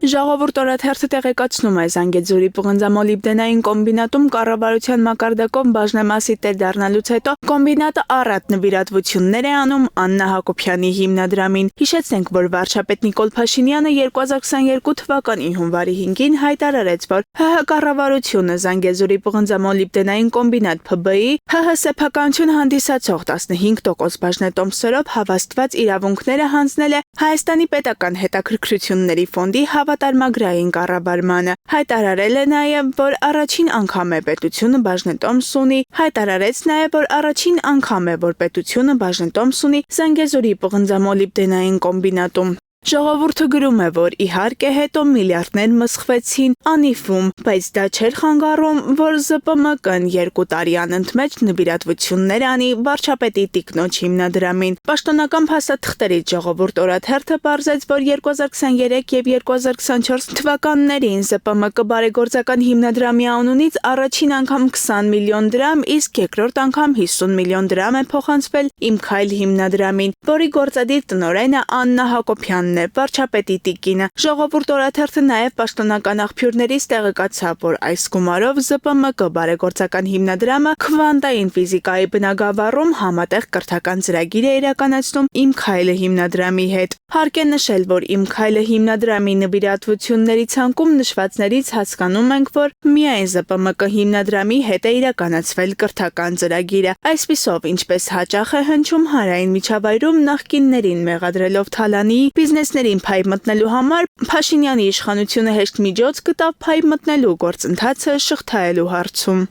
Ժողովուրդ օրաթերթը տեղեկացնում է Զանգեզուրի պղնձամոլիբդենային կոմբինատում կառավարության մակարդակով բաժնեմասի տեր դառնալուց հետո կոմբինատը առատ նվիրատվություններ է անում Աննա Հակոբյանի հիմնադրամին։ Հիշեցնենք, որ վարչապետ Նիկոլ Փաշինյանը 2022 թվականի հունվարի 5-ին հայտարարեց, որ ՀՀ կառավարությունը Զանգեզուրի պղնձամոլիբդենային կոմբինատ ՓԲ-ի ՀՀ սեփականություն հանդիսացող 15% բաժնետոմսերով հավաստված իրավունքները հանձնել է Հայաստանի պետական հետաքրքրությունների ֆոնդի հավատարմագրային կառավարմանը։ Հայտարարել է նաև, որ առաջին անգամ է պետությունը բաժնետոմս ունի, հայտարարեց նաև, որ առաջին անգամ է, որ պետությունը բաժնետոմս ունի Զանգեզուրի պղնձամոլիբդենային կոմբինատում։ Ժողովուրդը գրում է, որ իհարկե հետո միլիարդներ մսխվեցին անիֆում, բայց դա չէր խանգարում, որ ԶՊՄԿ-ն 2 տարի անընդմեջ նվիրատվություններ անի վարչապետի տիկնոջ հիմնադրամին։ Պաշտոնական փաստաթղթերից Ժողովուրդ օրաթերթը պարզեց, որ 2023 եւ 2024 թվականներին ԶՊՄԿ բարեգործական հիմնադրամի անունից առաջին անգամ 20 միլիոն դրամ, իսկ երկրորդ անգամ 50 միլիոն դրամ է փոխանցվել Իմ Քայլ հիմնադրամին, որի գործադիր տնօրենը Աննա Հակոբյանն է, վարչապետի տիկինը։ Ժողովուրդ օրաթերթը նաև պաշտոնական աղբյուրներից տեղեկացավ, որ այս գումարով ԶՊՄԿ բարեգործական հիմնադրամը քվանտային ֆիզիկայի բնագավառում համատեղ կրթական ծրագիր է իրականացնում Իմ Քայլը հիմնադրամի հետ։ Հարկ է նշել, որ Իմ Քայլը հիմնադրամի նվիրատվությունների ցանկում նշվածներից հասկանում ենք, որ միայն ԶՊՄԿ հիմնադրամի հետ է իրականացվել կրթական ծրագիրը։ Այսպիսով, ինչպես հաճախ է հնչում հանրային միջավայրում նախկիններին մեղադրելով թալանի, բիզնեսներին փայ մտնելու համար, Փաշինյանի իշխանությունը հեշտ միջոց գտավ փայ մտնելու գործընթացը շղթայելու հարցում։